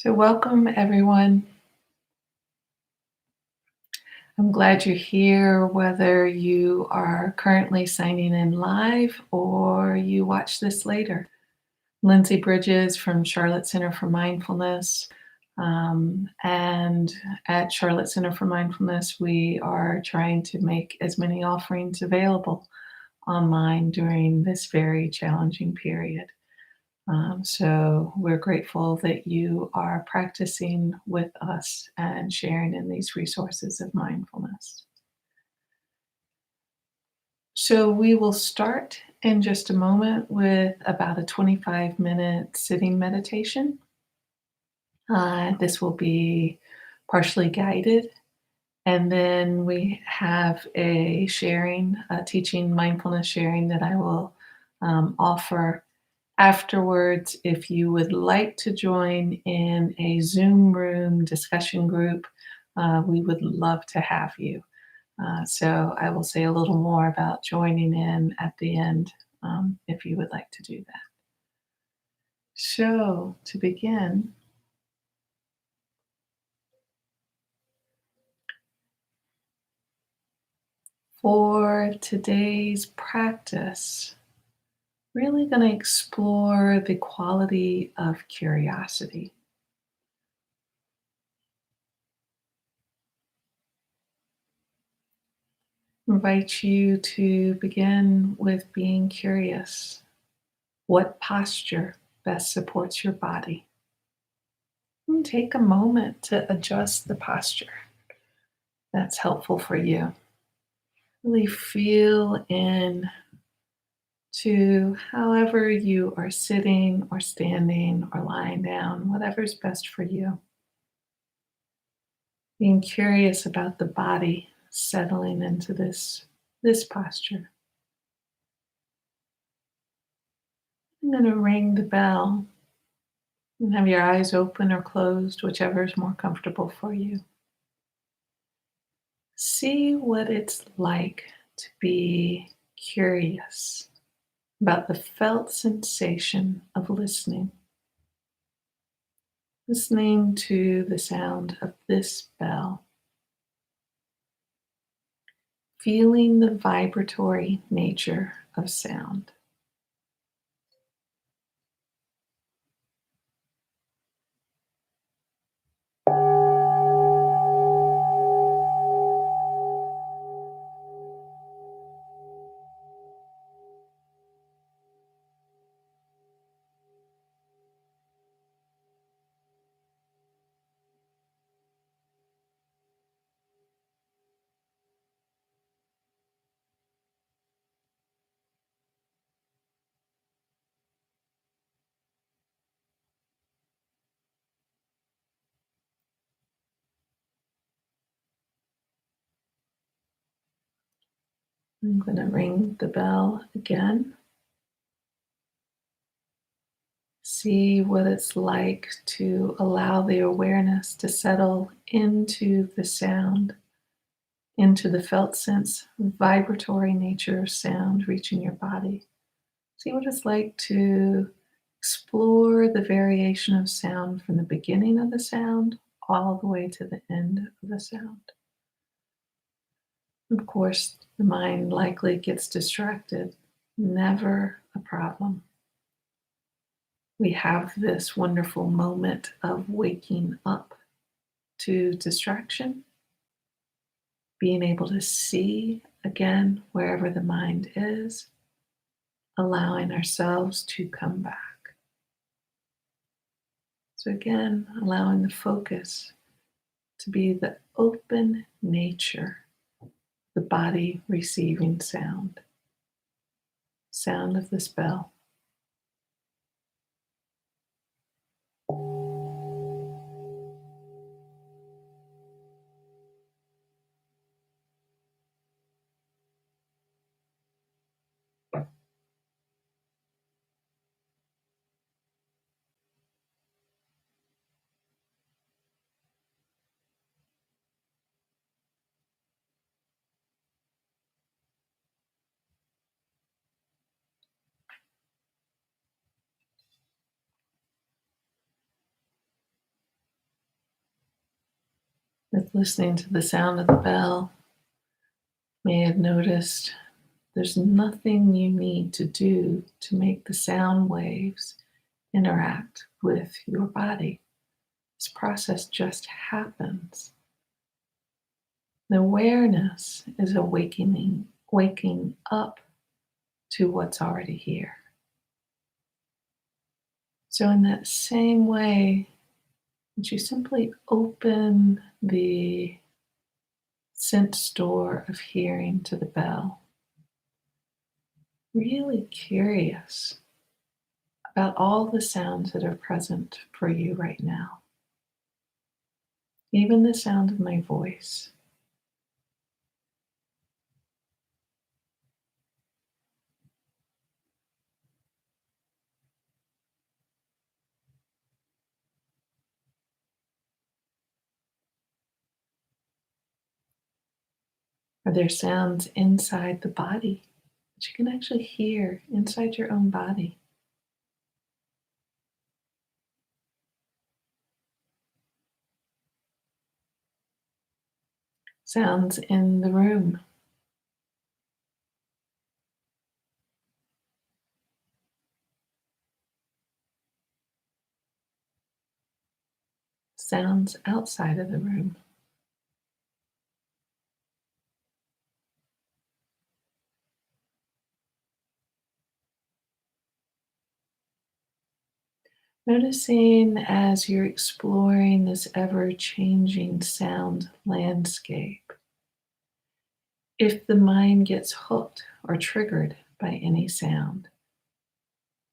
So, welcome everyone. I'm glad you're here, whether you are currently signing in live or you watch this later. Lindsay Bridges from Charlotte Center for Mindfulness. And at Charlotte Center for Mindfulness, we are trying to make as many offerings available online during this very challenging period. So we're grateful that you are practicing with us and sharing in these resources of mindfulness. So we will start in just a moment with about a 25-minute sitting meditation. This will be partially guided. And then we have a sharing, a teaching mindfulness sharing that I will offer afterwards. If you would like to join in a Zoom room discussion group, we would love to have you. So I will say a little more about joining in at the end if you would like to do that. So to begin, for today's practice, really going to explore the quality of curiosity. Invite you to begin with being curious. What posture best supports your body? And take a moment to adjust the posture that's helpful for you. Really feel in to however you are sitting or standing or lying down, whatever's best for you. Being curious about the body settling into this posture. I'm going to ring the bell and have your eyes open or closed, whichever is more comfortable for you. See what it's like to be curious about the felt sensation of listening. Listening to the sound of this bell. Feeling the vibratory nature of sound. I'm going to ring the bell again. See what it's like to allow the awareness to settle into the sound, into the felt sense, vibratory nature of sound reaching your body. See what it's like to explore the variation of sound from the beginning of the sound all the way to the end of the sound. Of course, the mind likely gets distracted. Never a problem. We have this wonderful moment of waking up to distraction, being able to see again wherever the mind is, allowing ourselves to come back. So, again, allowing the focus to be the open nature, the body receiving sound, sound of this bell. With listening to the sound of the bell, you may have noticed there's nothing you need to do to make the sound waves interact with your body. This process just happens. The awareness is awakening, waking up to what's already here. So, in that same way, would you simply open the sense door of hearing to the bell? Really curious about all the sounds that are present for you right now, even the sound of my voice. Are there sounds inside the body that you can actually hear inside your own body? Sounds in the room, sounds outside of the room. Noticing as you're exploring this ever changing sound landscape, if the mind gets hooked or triggered by any sound,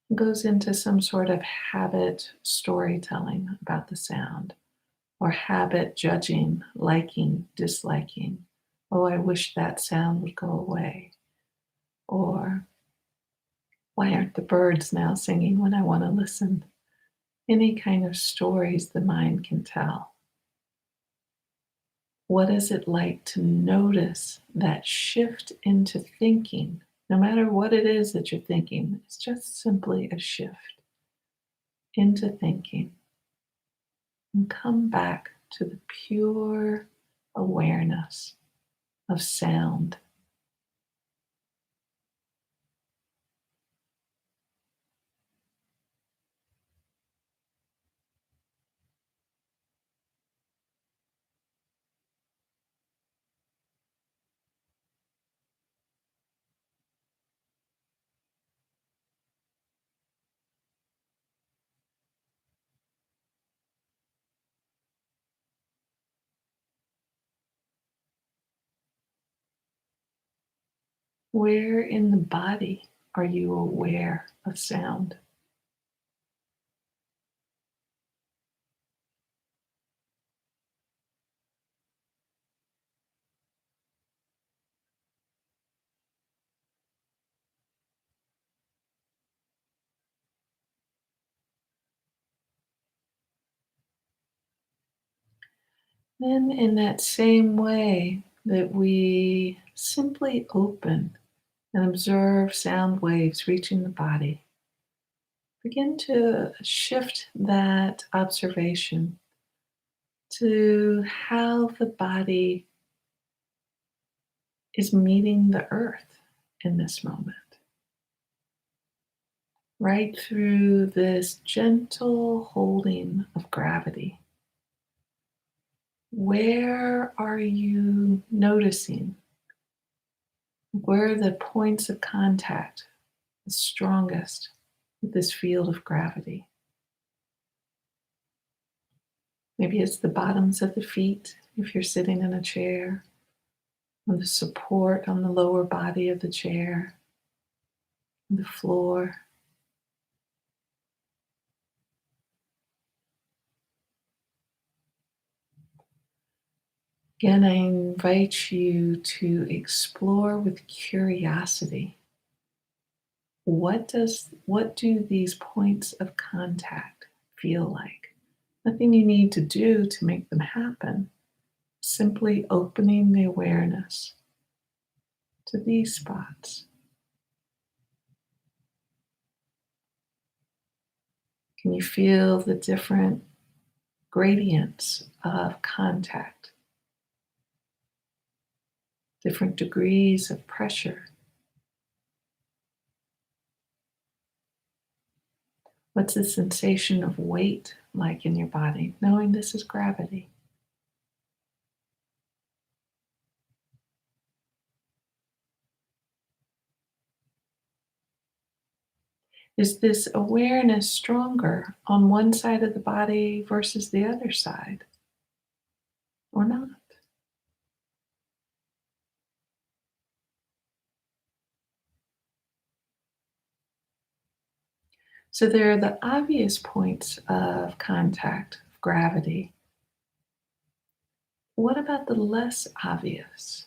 it goes into some sort of habit storytelling about the sound, or habit judging, liking, disliking. Oh, I wish that sound would go away. Or why aren't the birds now singing when I want to listen? Any kind of stories the mind can tell. What is it like to notice that shift into thinking? No matter what it is that you're thinking, it's just simply a shift into thinking, and come back to the pure awareness of sound. Where in the body are you aware of sound? Then, in that same way that we simply open and observe sound waves reaching the body, begin to shift that observation to how the body is meeting the earth in this moment. Right through this gentle holding of gravity. Where are you noticing? Where are the points of contact the strongest with this field of gravity? Maybe it's the bottoms of the feet if you're sitting in a chair, or the support on the lower body of the chair, the floor. Again, I invite you to explore with curiosity. What do these points of contact feel like? Nothing you need to do to make them happen. Simply opening the awareness to these spots. Can you feel the different gradients of contact? different degrees of pressure. What's the sensation of weight like in your body, knowing this is gravity? Is this awareness stronger on one side of the body versus the other side, or not? So there are the obvious points of contact, of gravity. What about the less obvious?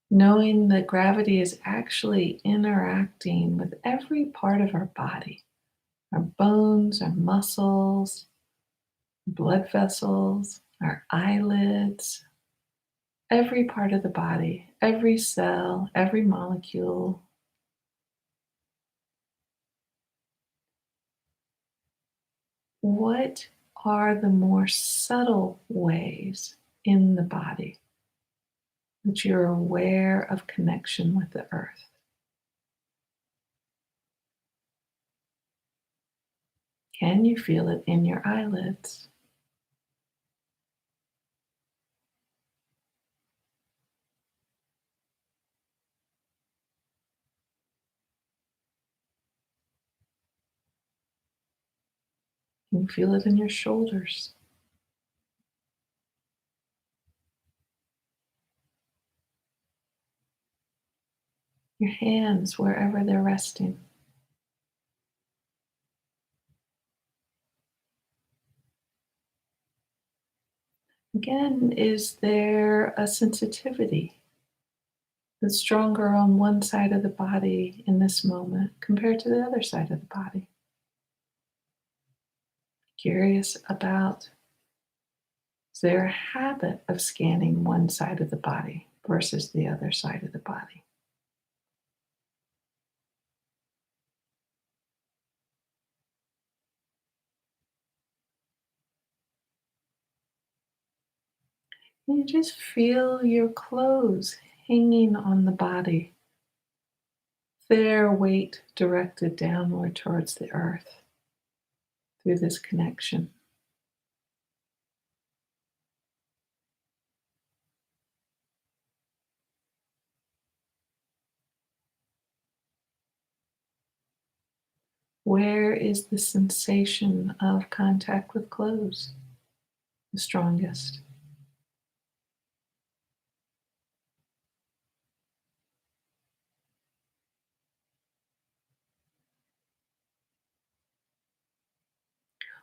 Knowing that gravity is actually interacting with every part of our body, our bones, our muscles, blood vessels, our eyelids, every part of the body, every cell, every molecule. What are the more subtle ways in the body that you're aware of connection with the earth? Can you feel it in your eyelids? Can you feel it in your shoulders? Your hands, wherever they're resting? Again, is there a sensitivity that's stronger on one side of the body in this moment compared to the other side of the body? Curious about, is there a habit of scanning one side of the body versus the other side of the body? And you just feel your clothes hanging on the body, their weight directed downward towards the earth through this connection. Where is the sensation of contact with clothes the strongest?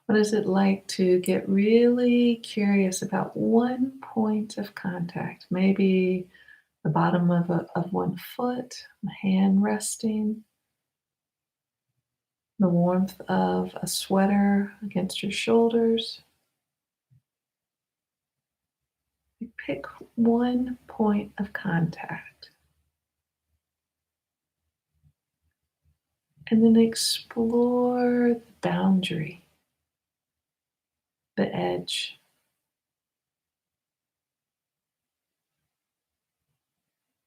What is it like to get really curious about one point of contact? Maybe the bottom of one foot, a hand resting, the warmth of a sweater against your shoulders. Pick one point of contact and then explore the boundary, the edge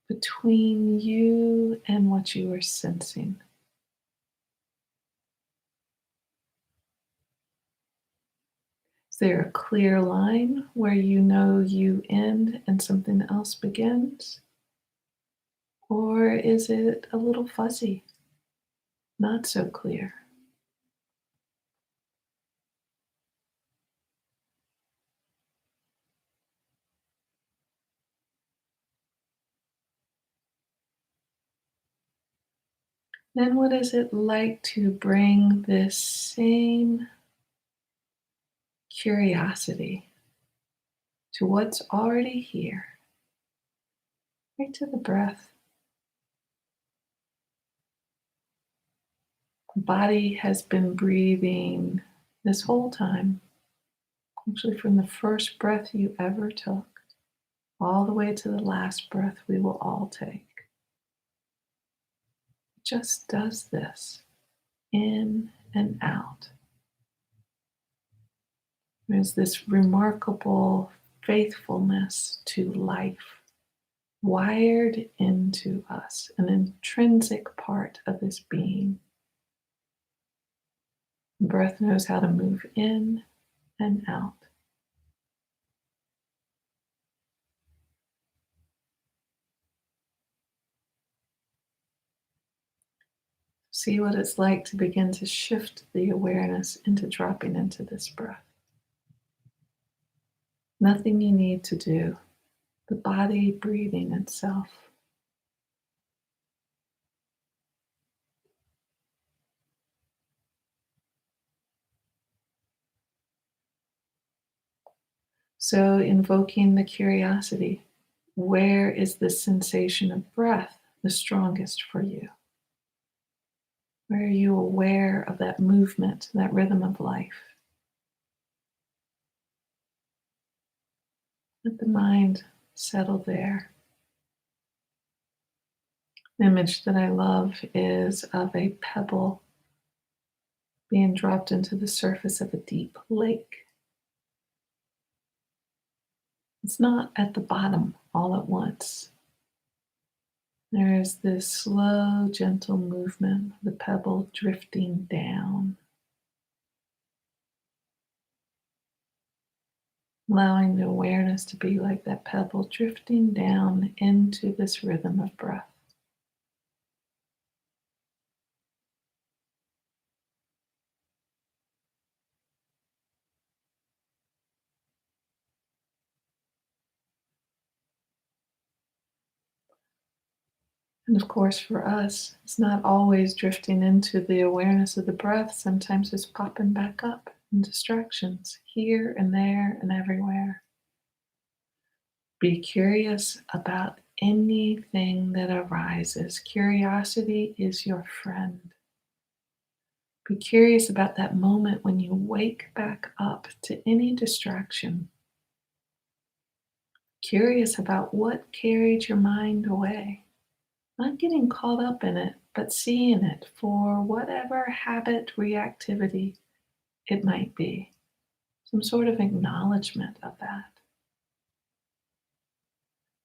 between you and what you are sensing. Is there a clear line where you know you end and something else begins? Or is it a little fuzzy, not so clear? Then, what is it like to bring this same curiosity to what's already here, right to the breath? The body has been breathing this whole time, actually, from the first breath you ever took, all the way to the last breath we will all take. It just does this in and out. There's this remarkable faithfulness to life wired into us, an intrinsic part of this being. Breath knows how to move in and out. See what it's like to begin to shift the awareness into dropping into this breath. Nothing you need to do, the body breathing itself. So, invoking the curiosity, where is the sensation of breath the strongest for you? Where are you aware of that movement, that rhythm of life? Let the mind settle there. An image that I love is of a pebble being dropped into the surface of a deep lake. It's not at the bottom all at once. There is this slow, gentle movement, the pebble drifting down, allowing the awareness to be like that pebble drifting down into this rhythm of breath. And of course, for us, it's not always drifting into the awareness of the breath. Sometimes it's popping back up in distractions here and there and everywhere. Be curious about anything that arises. Curiosity is your friend. Be curious about that moment when you wake back up to any distraction. Curious about what carried your mind away. Not getting caught up in it, but seeing it for whatever habit reactivity it might be. Some sort of acknowledgement of that.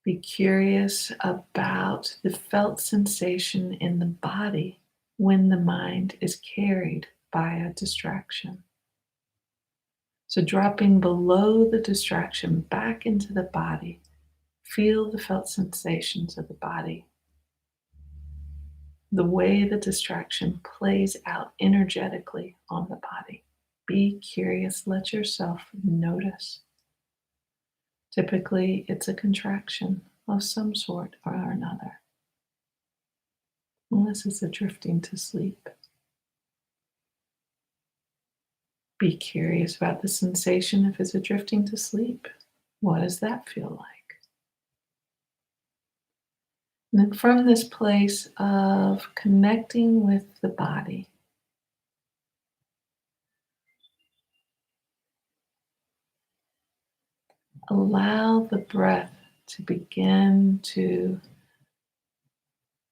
Be curious about the felt sensation in the body when the mind is carried by a distraction. So, dropping below the distraction back into the body, feel the felt sensations of the body, the way the distraction plays out energetically on the body. Be curious, let yourself notice. Typically, it's a contraction of some sort or another. Unless it's a drifting to sleep. Be curious about the sensation if it's a drifting to sleep. What does that feel like? And then from this place of connecting with the body, allow the breath to begin to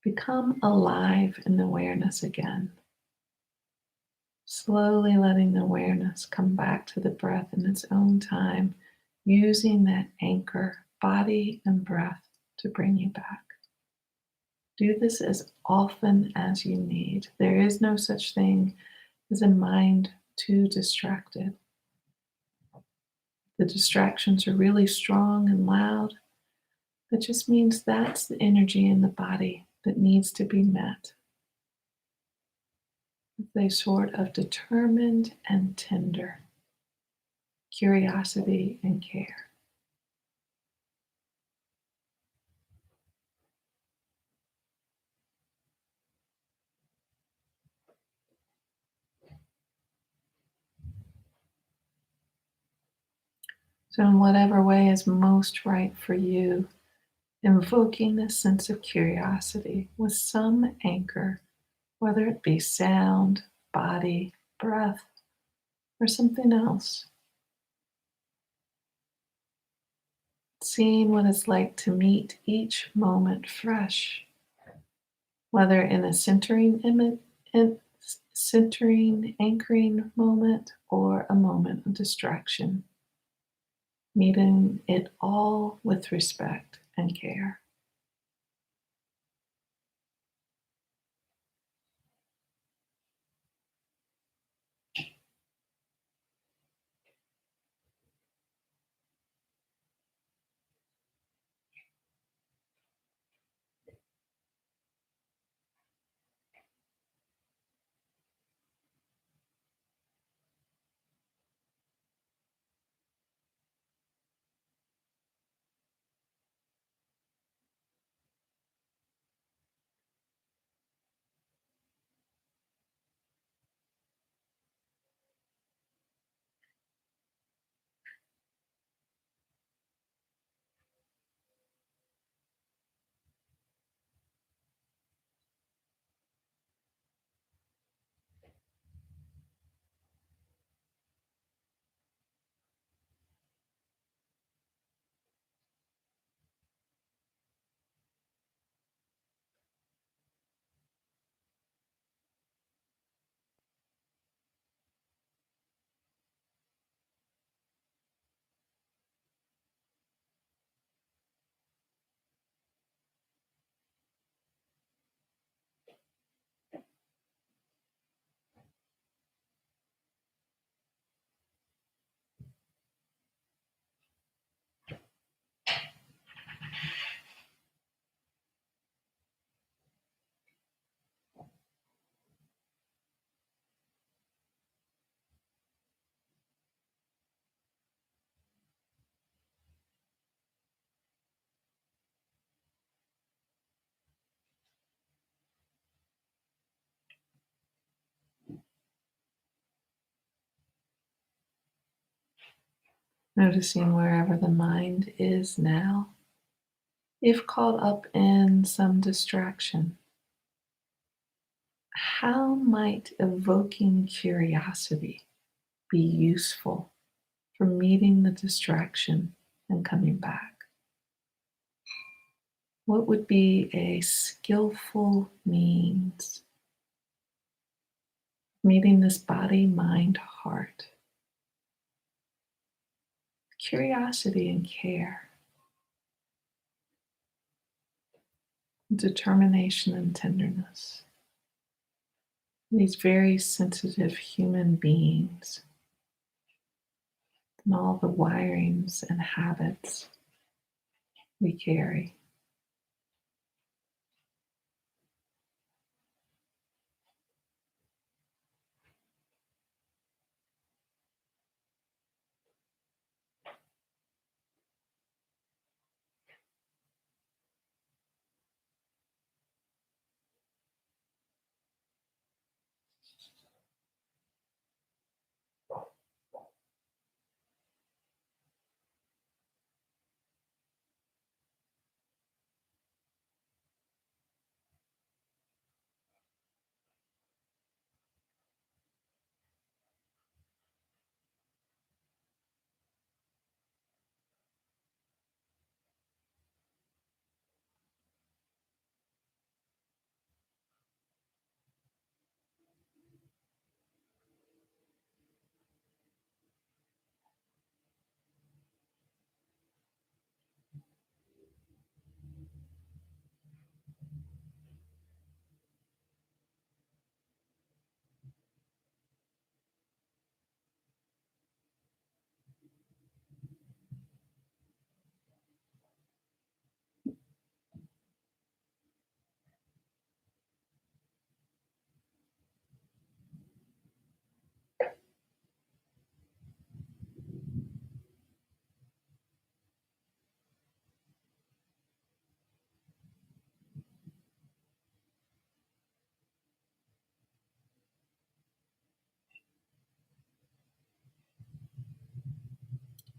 become alive in awareness again. Slowly letting the awareness come back to the breath in its own time, using that anchor, body and breath, to bring you back. Do this as often as you need. There is no such thing as a mind too distracted. The distractions are really strong and loud. That just means that's the energy in the body that needs to be met. They sort of determined and tender curiosity and care. So, in whatever way is most right for you, invoking this sense of curiosity with some anchor, whether it be sound, body, breath, or something else. Seeing what it's like to meet each moment fresh, whether in a centering, anchoring moment or a moment of distraction, meeting it all with respect and care. Noticing wherever the mind is now. If caught up in some distraction, how might evoking curiosity be useful for meeting the distraction and coming back? What would be a skillful means meeting this body, mind, heart? Curiosity and care, determination and tenderness. These very sensitive human beings and all the wirings and habits we carry.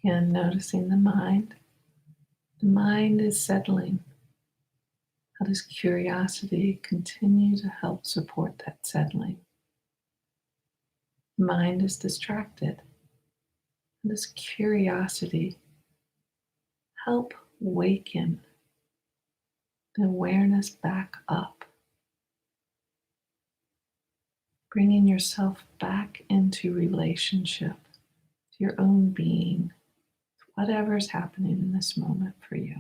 And noticing the mind. The mind is settling. How does curiosity continue to help support that settling? The mind is distracted. How does curiosity help waken the awareness back up? Bringing yourself back into relationship to your own being, whatever's happening in this moment for you.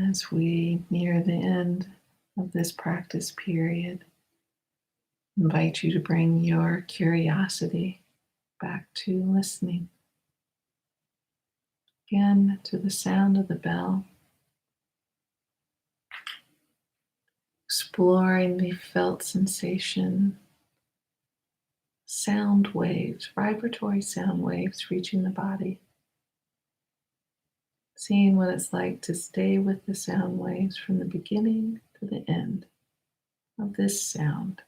As we near the end of this practice period, I invite you to bring your curiosity back to listening. Again, to the sound of the bell, exploring the felt sensation, sound waves, vibratory sound waves reaching the body, seeing what it's like to stay with the sound waves from the beginning to the end of this sound.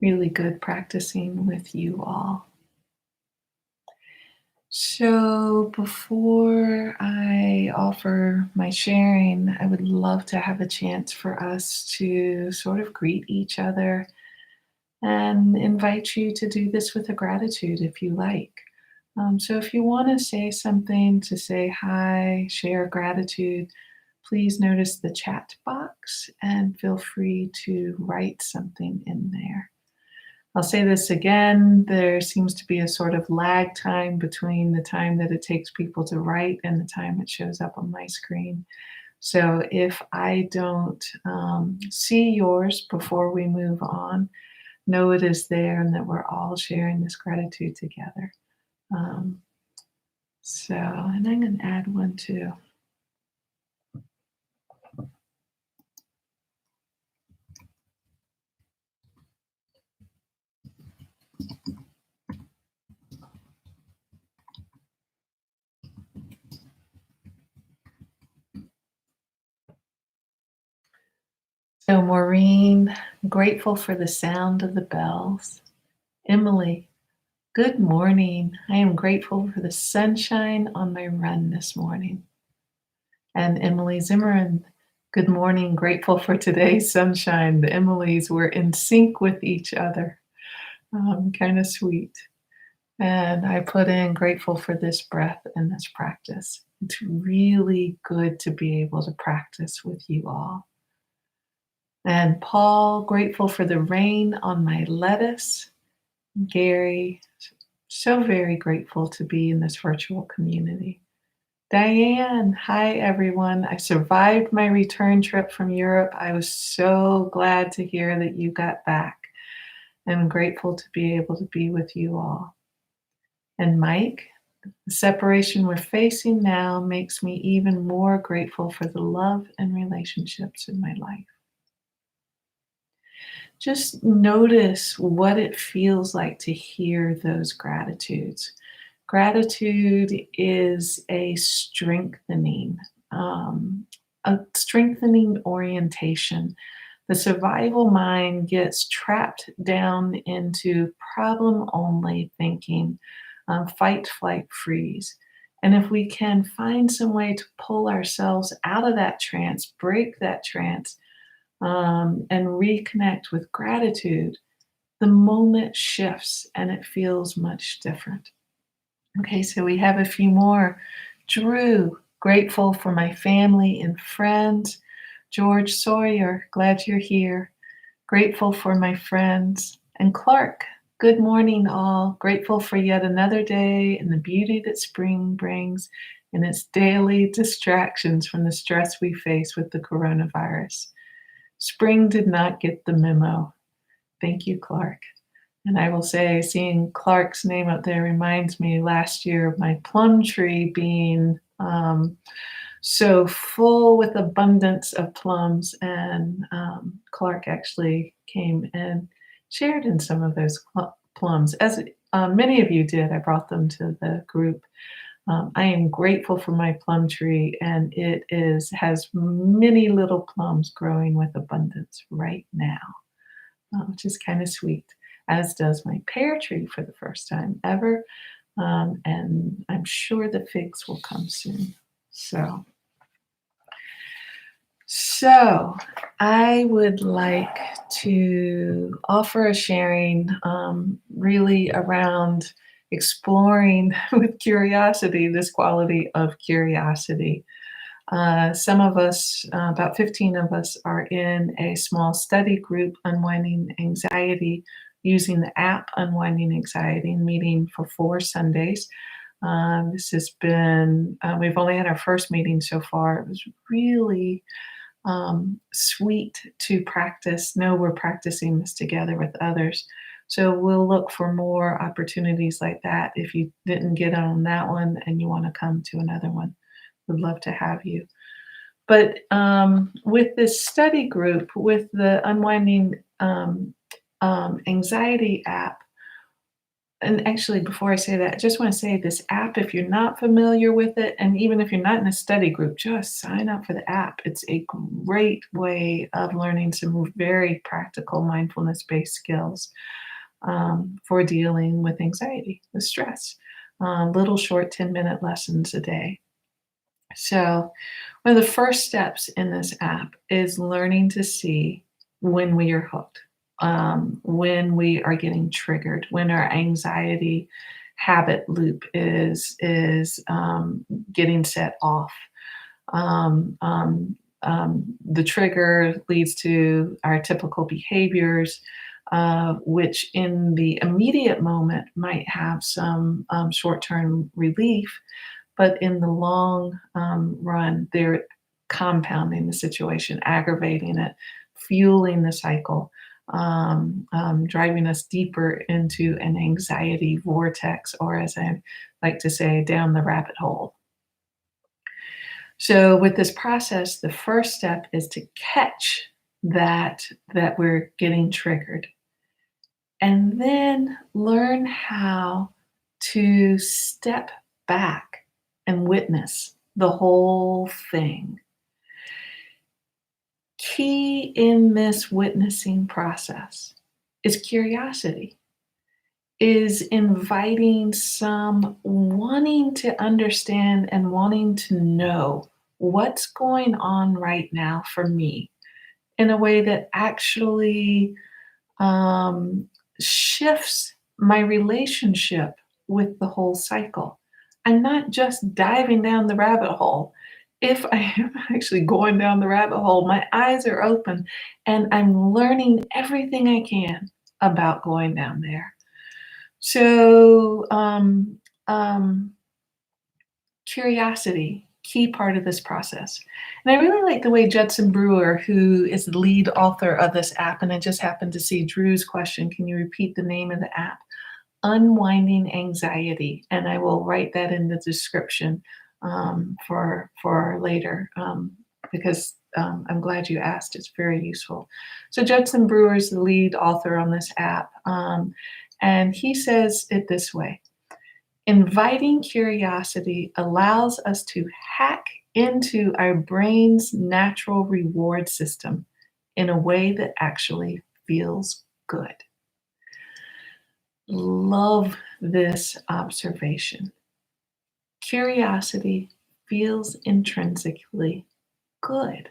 Really good practicing with you all. So, before I offer my sharing, I would love to have a chance for us to sort of greet each other and invite you to do this with a gratitude if you like. So, if you want to say something, to say hi, share gratitude, please notice the chat box and feel free to write something in there. I'll say this again, there seems to be a sort of lag time between the time that it takes people to write and the time it shows up on my screen. So if I don't see yours before we move on, know it is there and that we're all sharing this gratitude together. Um, and I'm going to add one too. So, Maureen, grateful for the sound of the bells. Emily, good morning. I am grateful for the sunshine on my run this morning. And Emily Zimmerman, good morning. Grateful for today's sunshine. The Emilys were in sync with each other. Kind of sweet. And I put in grateful for this breath and this practice. It's really good to be able to practice with you all. And Paul, grateful for the rain on my lettuce. Gary, so very grateful to be in this virtual community. Diane, hi everyone. I survived my return trip from Europe. I was so glad to hear that you got back. I'm grateful to be able to be with you all. And Mike, the separation we're facing now makes me even more grateful for the love and relationships in my life. Just notice what it feels like to hear those gratitudes. Gratitude is a strengthening orientation. The survival mind gets trapped down into problem only thinking, fight, flight, freeze. And if we can find some way to pull ourselves out of that trance, break that trance, and reconnect with gratitude, the moment shifts and it feels much different. Okay, so we have a few more. Drew, grateful for my family and friends. George Sawyer, glad you're here. Grateful for my friends. And Clark, good morning, all. Grateful for yet another day and the beauty that spring brings and its daily distractions from the stress we face with the coronavirus. Spring did not get the memo. Thank you, Clark. And I will say, seeing Clark's name up there reminds me last year of my plum tree being so full with abundance of plums. And Clark actually came and shared in some of those plums. As many of you did, I brought them to the group. I am grateful for my plum tree, and has many little plums growing with abundance right now, which is kind of sweet, as does my pear tree for the first time ever. And I'm sure the figs will come soon. So I would like to offer a sharing really around exploring with curiosity, this quality of curiosity. Some of us, about 15 of us, are in a small study group, Unwinding Anxiety, using the app Unwinding Anxiety, meeting for 4 Sundays. This has been, we've only had our first meeting so far. It was really sweet to practice. Know we're practicing this together with others. So we'll look for more opportunities like that. If you didn't get on that one and you want to come to another one, we'd love to have you. But with this study group, with the Unwinding Anxiety app, and actually, before I say that, I just want to say this app, if you're not familiar with it, and even if you're not in a study group, just sign up for the app. It's a great way of learning some very practical mindfulness based skills for dealing with anxiety, with stress. Little short 10-minute lessons a day. So, one of the first steps in this app is learning to see when we are hooked, when we are getting triggered, when our anxiety habit loop is getting set off. The trigger leads to our typical behaviors, which in the immediate moment might have some short-term relief, but in the long run, they're compounding the situation, aggravating it, fueling the cycle, driving us deeper into an anxiety vortex, or as I like to say, down the rabbit hole. So with this process, the first step is to catch that we're getting triggered, and then learn how to step back and witness the whole thing. Key in this witnessing process is curiosity, is inviting some wanting to understand and wanting to know what's going on right now for me in a way that actually um, shifts my relationship with the whole cycle. I'm not just diving down the rabbit hole. If I am actually going down the rabbit hole, my eyes are open and I'm learning everything I can about going down there. So, curiosity, key part of this process. And I really like the way Judson Brewer, who is the lead author of this app, and I just happened to see Drew's question. Can you repeat the name of the app? Unwinding Anxiety, and I will write that in the description for later because I'm glad you asked. It's very useful. So Judson Brewer is the lead author on this app, and he says it this way: inviting curiosity allows us to hack into our brain's natural reward system in a way that actually feels good. Love this observation. Curiosity feels intrinsically good.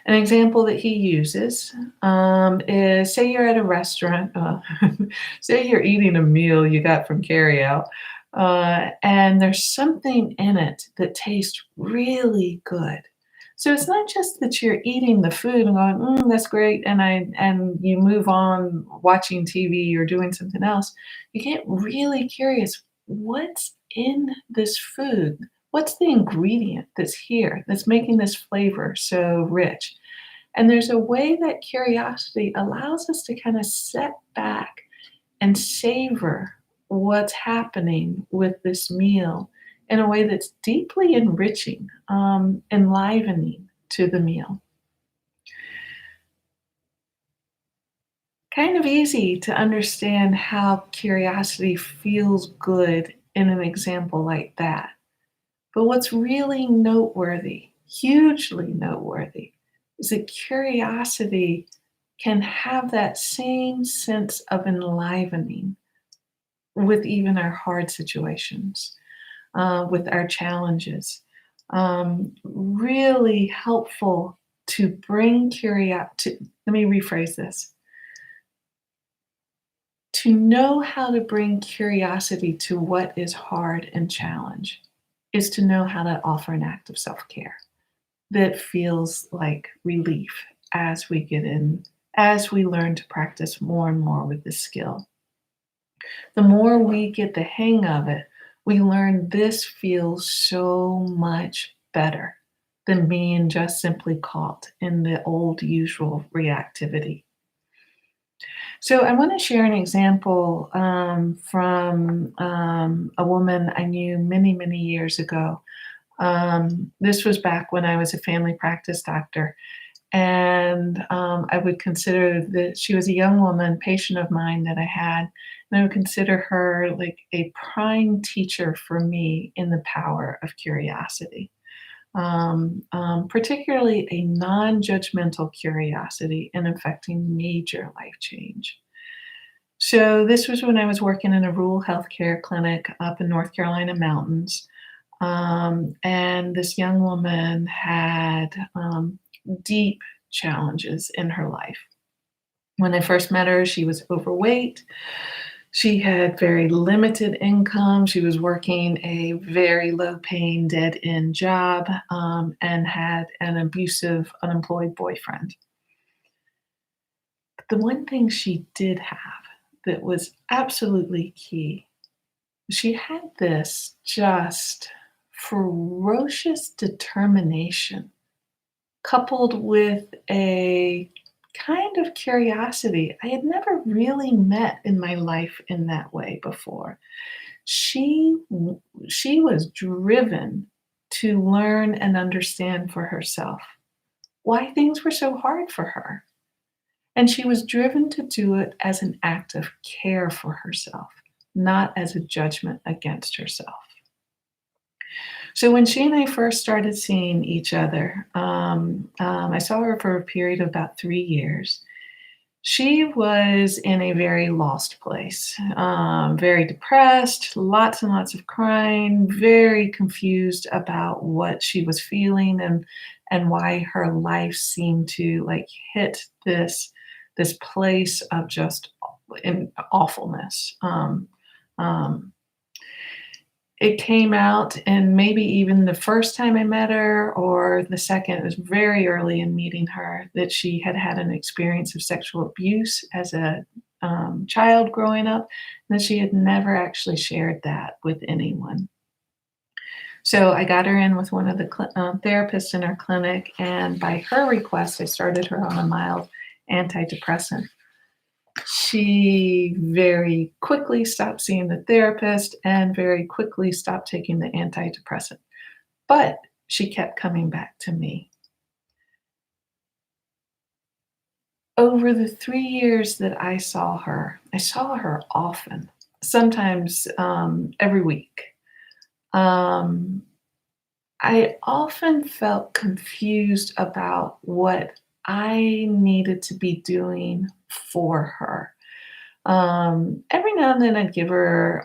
An example that he uses is, say you're at a restaurant, say you're eating a meal you got from carryout, and there's something in it that tastes really good. So it's not just that you're eating the food and going, that's great, and you move on watching TV or doing something else. You get really curious. What's in this food? What's the ingredient that's here that's making this flavor so rich? And there's a way that curiosity allows us to kind of set back and savor what's happening with this meal in a way that's deeply enriching, enlivening to the meal. Kind of easy to understand how curiosity feels good in an example like that. But what's really noteworthy, hugely noteworthy, is that curiosity can have that same sense of enlivening with even our hard situations, with our challenges. Really helpful to bring curiosity. Let me rephrase this. To know how to bring curiosity to what is hard and challenge is to know how to offer an act of self-care that feels like relief as we get in, as we learn to practice more and more with this skill. The more we get the hang of it, we learn this feels so much better than being just simply caught in the old usual reactivity. So, I want to share an example from a woman I knew many, many years ago. This was back when I was a family practice doctor. And I would consider that she was a young woman, patient of mine that I had, and I would consider her like a prime teacher for me in the power of curiosity, particularly a non judgmental curiosity in affecting major life change. So, this was when I was working in a rural healthcare clinic up in North Carolina mountains. And this young woman had deep challenges in her life. When I first met her, she was overweight. She had very limited income. She was working a very low paying, dead end job and had an abusive, unemployed boyfriend. But the one thing she did have that was absolutely key, she had this just ferocious determination coupled with a kind of curiosity I had never really met in my life in that way before. She was driven to learn and understand for herself why things were so hard for her. And she was driven to do it as an act of care for herself, not as a judgment against herself. So when she and I first started seeing each other, I saw her for a period of about 3 years. She was in a very lost place, very depressed, lots and lots of crying, very confused about what she was feeling and why her life seemed to like hit this place of just awfulness. Um, it came out, and maybe even the first time I met her or the second, it was very early in meeting her, that she had had an experience of sexual abuse as a child growing up, and that she had never actually shared that with anyone. So I got her in with one of the therapists in our clinic, and by her request, I started her on a mild antidepressant. She very quickly stopped seeing the therapist and very quickly stopped taking the antidepressant. But she kept coming back to me. Over the 3 years that I saw her often, sometimes every week. Um, I often felt confused about what I needed to be doing for her. Every now and then I'd give her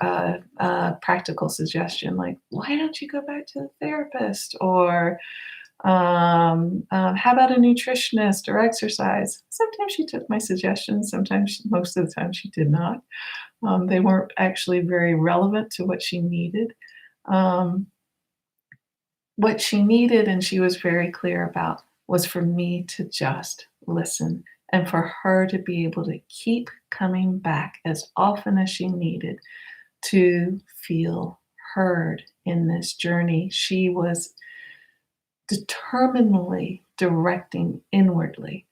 a practical suggestion, like, why don't you go back to the therapist? Or how about a nutritionist or exercise? Sometimes she took my suggestions, sometimes, most of the time, she did not. They weren't actually very relevant to what she needed. Um, what she needed, and she was very clear about, was for me to just listen and for her to be able to keep coming back as often as she needed to feel heard in this journey she was determinedly directing inwardly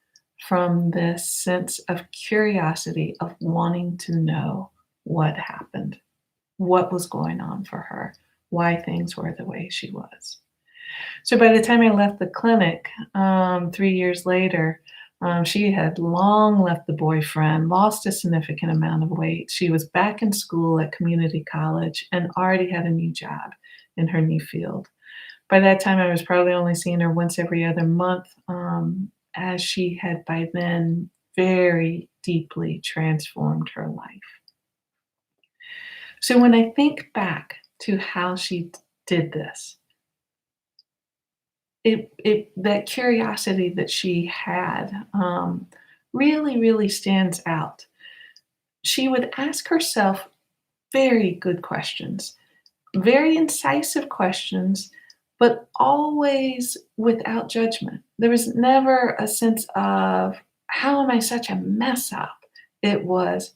from this sense of curiosity of wanting to know what happened, what was going on for her, why things were the way she was. So by the time I left the clinic, 3 years later, she had long left the boyfriend, lost a significant amount of weight. She was back in school at community college and already had a new job in her new field. By that time, I was probably only seeing her once every other month, as she had by then very deeply transformed her life. So when I think back to how she did this, it that curiosity that she had really, really stands out. She would ask herself very good questions. Very incisive questions, but always without judgment. There was never a sense of, how am I such a mess up? It was,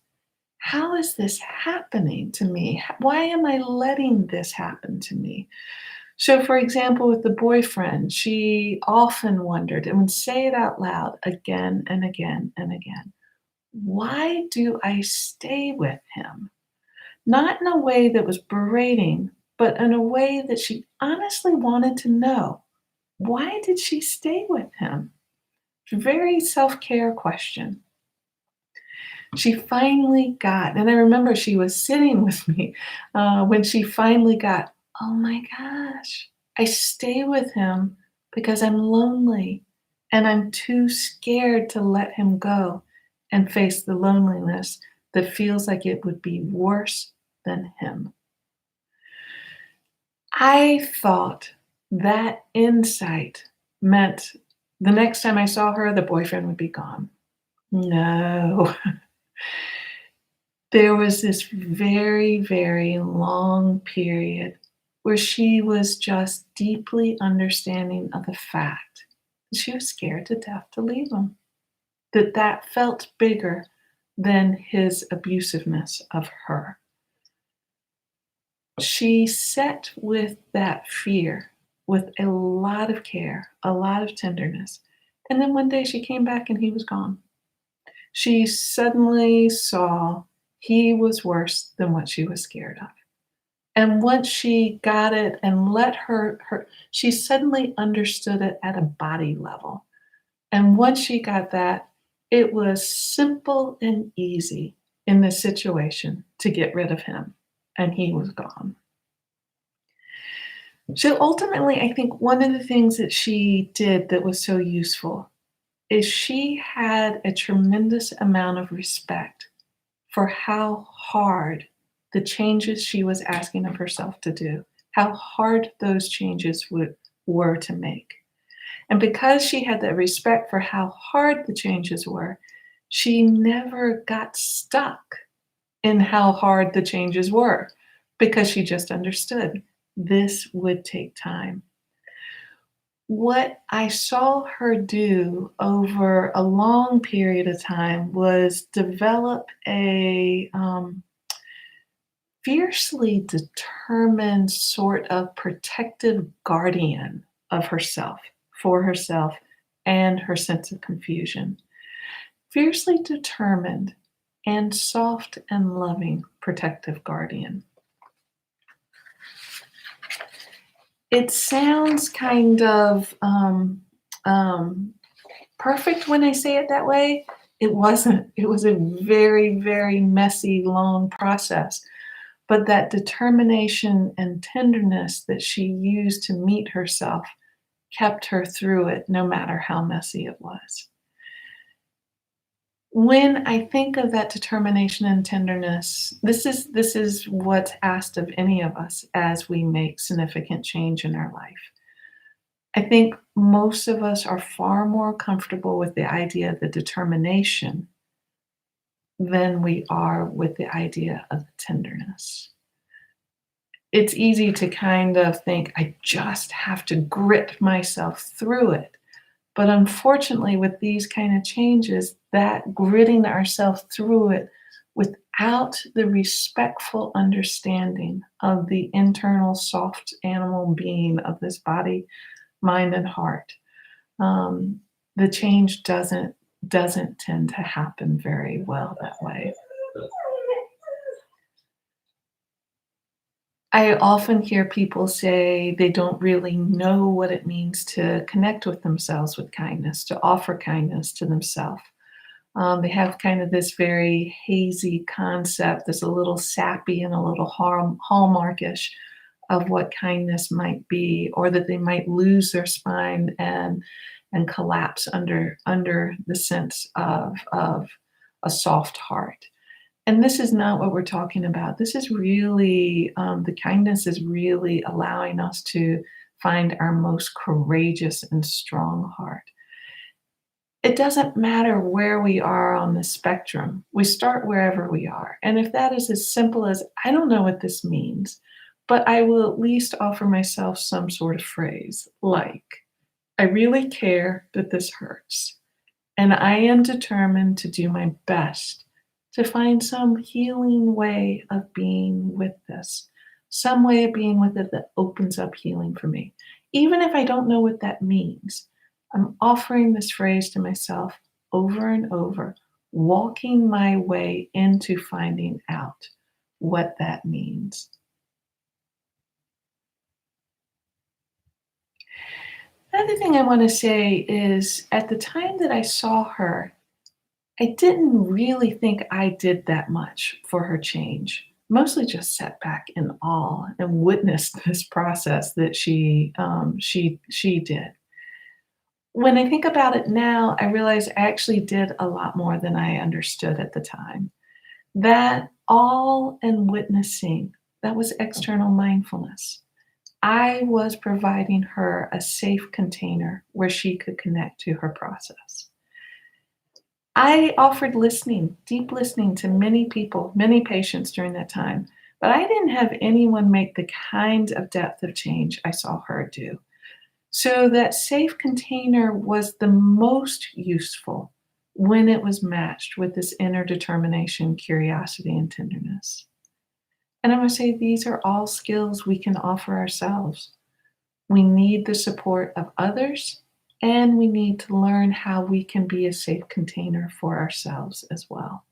how is this happening to me? Why am I letting this happen to me? So, for example, with the boyfriend, she often wondered and would say it out loud again and again and again. Why do I stay with him? Not in a way that was berating, but in a way that she honestly wanted to know. Why did she stay with him? Very self care question. She finally got, and I remember she was sitting with me when she finally got, oh my gosh, I stay with him because I'm lonely and I'm too scared to let him go and face the loneliness that feels like it would be worse than him. I thought that insight meant the next time I saw her, the boyfriend would be gone. No. There was this very, very long period where she was just deeply understanding of the fact that she was scared to death to leave him, that that felt bigger than his abusiveness of her. She sat with that fear with a lot of care, a lot of tenderness. And then one day she came back and he was gone. She suddenly saw he was worse than what she was scared of. And once she got it and let her she suddenly understood it at a body level. And once she got that, it was simple and easy in this situation to get rid of him, and he was gone. So ultimately, I think one of the things that she did that was so useful is she had a tremendous amount of respect for how hard the changes she was asking of herself to do, how hard those changes were to make. And because she had that respect for how hard the changes were, she never got stuck in how hard the changes were because she just understood this would take time. What I saw her do over a long period of time was develop a fiercely determined sort of protective guardian of herself, for herself, and her sense of confusion. Fiercely determined and soft and loving protective guardian. It sounds kind of perfect when I say it that way. It wasn't. It was a very, very messy, long process. But that determination and tenderness that she used to meet herself kept her through it, no matter how messy it was. When I think of that determination and tenderness, this is what's asked of any of us as we make significant change in our life. I think most of us are far more comfortable with the idea of the determination than we are with the idea of the tenderness. It's easy to kind of think, I just have to grit myself through it. But unfortunately, with these kind of changes, that gritting ourselves through it without the respectful understanding of the internal soft animal being of this body, mind, and heart, the change doesn't tend to happen very well that way. I often hear people say they don't really know what it means to connect with themselves with kindness, to offer kindness to themselves. They have kind of this very hazy concept that's a little sappy and a little hallmarkish of what kindness might be, or that they might lose their spine and collapse under the sense of a soft heart. And this is not what we're talking about. This is really, the kindness is really allowing us to find our most courageous and strong heart. It doesn't matter where we are on the spectrum. We start wherever we are. And if that is as simple as, I don't know what this means, but I will at least offer myself some sort of phrase like, I really care that this hurts, and I am determined to do my best to find some healing way of being with this, some way of being with it that opens up healing for me. Even if I don't know what that means, I'm offering this phrase to myself over and over, walking my way into finding out what that means. Another thing I want to say is at the time that I saw her, I didn't really think I did that much for her change. Mostly just sat back in awe and witnessed this process that she did. When I think about it now, I realize I actually did a lot more than I understood at the time. That all and witnessing, that was external mindfulness. I was providing her a safe container where she could connect to her process. I offered listening, deep listening to many people, many patients during that time, but I didn't have anyone make the kind of depth of change I saw her do. So that safe container was the most useful when it was matched with this inner determination, curiosity, and tenderness. And I want to say these are all skills we can offer ourselves. We need the support of others, and we need to learn how we can be a safe container for ourselves as well.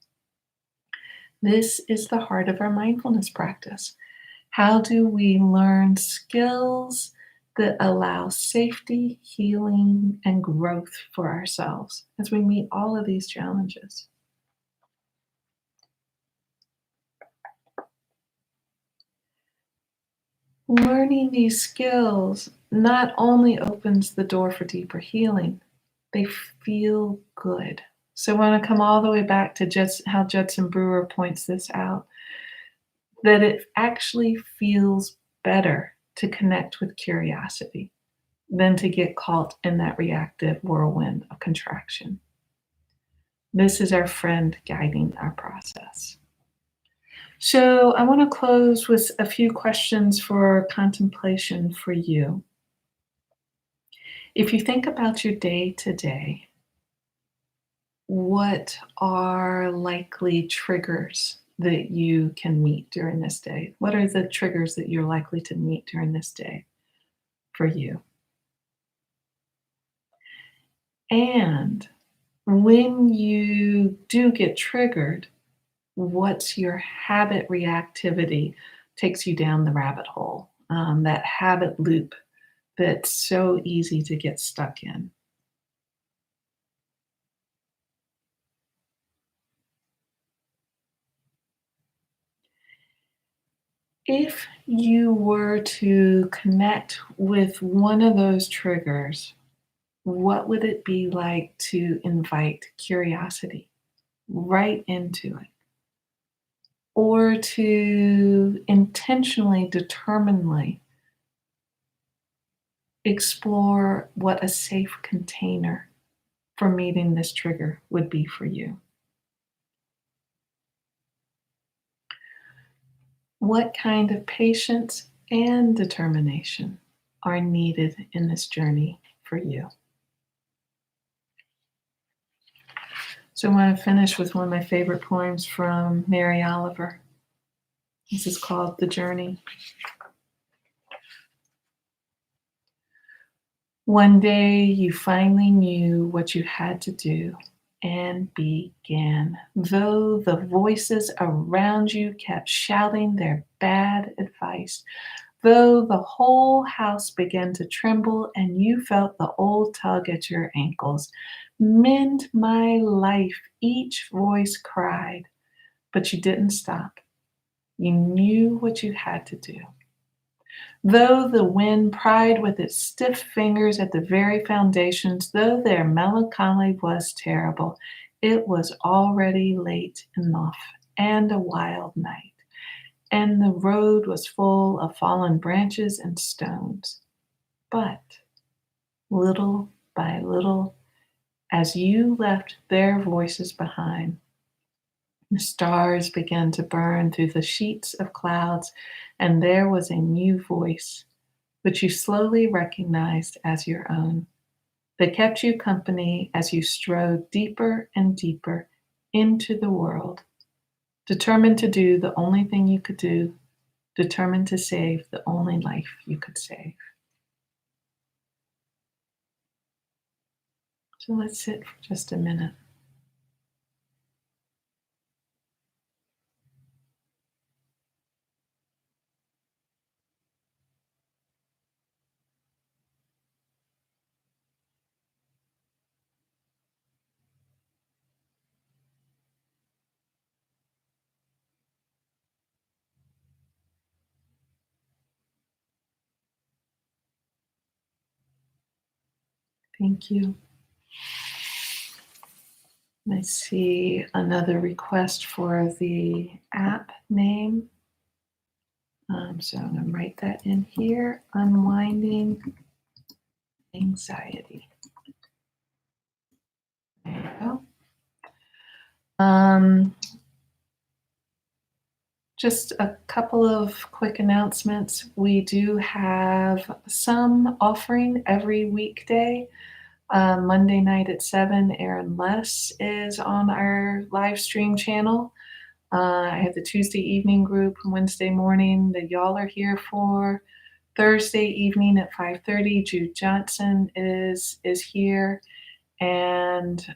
This is the heart of our mindfulness practice. How do we learn skills that allow safety, healing, and growth for ourselves as we meet all of these challenges? Learning these skills not only opens the door for deeper healing, they feel good. So I want to come all the way back to just how Judson Brewer points this out, that it actually feels better to connect with curiosity than to get caught in that reactive whirlwind of contraction. This is our friend guiding our process. So I want to close with a few questions for contemplation for you. If you think about your day to day, what are likely triggers that you can meet during this day? What are the triggers that you're likely to meet during this day for you? And when you do get triggered, what's your habit reactivity takes you down the rabbit hole, that habit loop that's so easy to get stuck in? If you were to connect with one of those triggers, what would it be like to invite curiosity right into it? Or to intentionally, determinedly explore what a safe container for meeting this trigger would be for you? What kind of patience and determination are needed in this journey for you? So I want to finish with one of my favorite poems from Mary Oliver. This is called The Journey. One day you finally knew what you had to do and began, though the voices around you kept shouting their bad advice, though the whole house began to tremble and you felt the old tug at your ankles. Mend my life, each voice cried, but you didn't stop. You knew what you had to do. Though the wind pried with its stiff fingers at the very foundations, though their melancholy was terrible, it was already late enough and a wild night, and the road was full of fallen branches and stones. But little by little, as you left their voices behind, The stars began to burn through the sheets of clouds, and there was a new voice, which you slowly recognized as your own, that kept you company as you strode deeper and deeper into the world, determined to do the only thing you could do, determined to save the only life you could save. So let's sit for just a minute. Thank you. I see another request for the app name. So I'm going to write that in here. Unwinding Anxiety. There you go. Just a couple of quick announcements. We do have some offering every weekday. Monday night at 7, Aaron Less is on our live stream channel. I have the Tuesday evening group, Wednesday morning that y'all are here for. Thursday evening at 5:30, Jude Johnson is here, and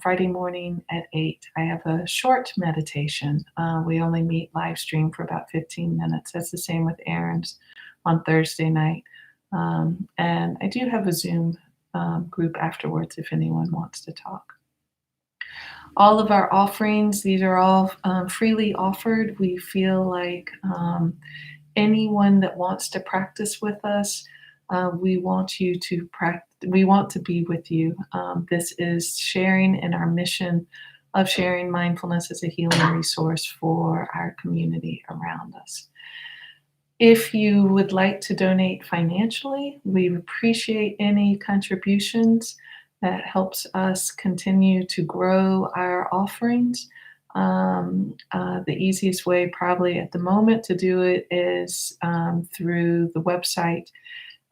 Friday morning at 8, I have a short meditation. We only meet live stream for about 15 minutes. That's the same with Aaron's on Thursday night. And I do have a Zoom group afterwards if anyone wants to talk. All of our offerings, these are all freely offered. We feel like anyone that wants to practice with us, we want you to practice. We want to be with you. This is sharing in our mission of sharing mindfulness as a healing resource for our community around us. If you would like to donate financially, we appreciate any contributions. That helps us continue to grow our offerings. The easiest way, probably at the moment, to do it is through the website.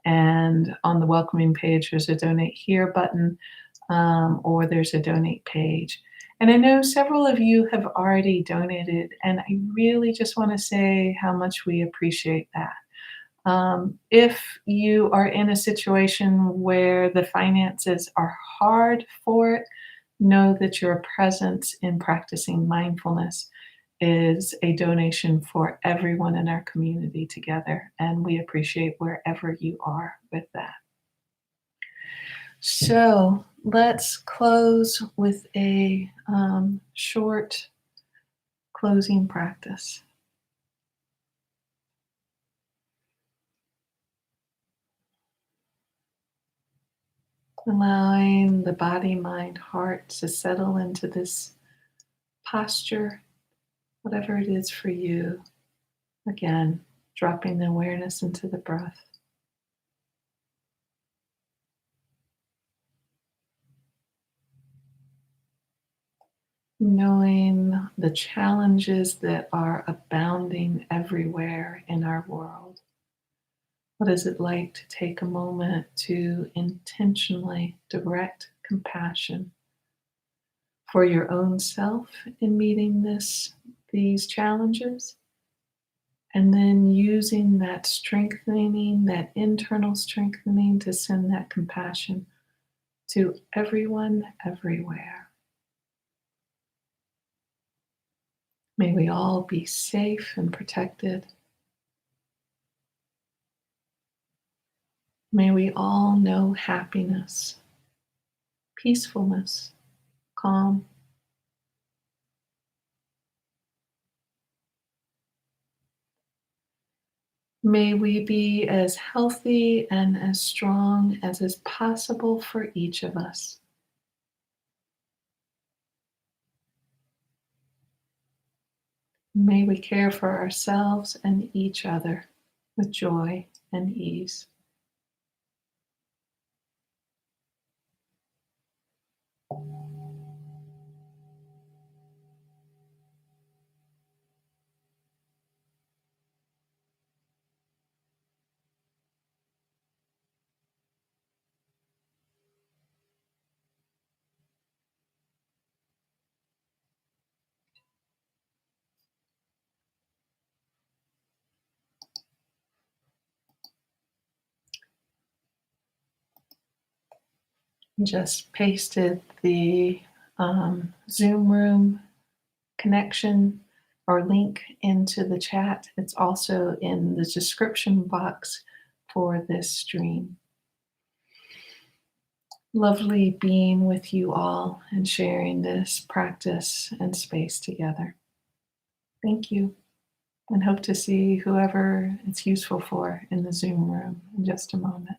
And on the welcoming page, there's a donate here button, or there's a donate page. And I know several of you have already donated, and I really just want to say how much we appreciate that. If you are in a situation where the finances are hard for it, know that your presence in practicing mindfulness is a donation for everyone in our community together, and we appreciate wherever you are with that. So let's close with a short closing practice. Allowing the body, mind, heart to settle into this posture, whatever it is for you. Again, dropping the awareness into the breath. Knowing the challenges that are abounding everywhere in our world. What is it like to take a moment to intentionally direct compassion for your own self in meeting these challenges? And then using that strengthening, that internal strengthening, to send that compassion to everyone, everywhere. May we all be safe and protected. May we all know happiness, peacefulness, calm. May we be as healthy and as strong as is possible for each of us. May we care for ourselves and each other with joy and ease. Just pasted the Zoom room connection or link into the chat. It's also in the description box for this stream. Lovely being with you all and sharing this practice and space together. Thank you, and hope to see whoever it's useful for in the Zoom room in just a moment.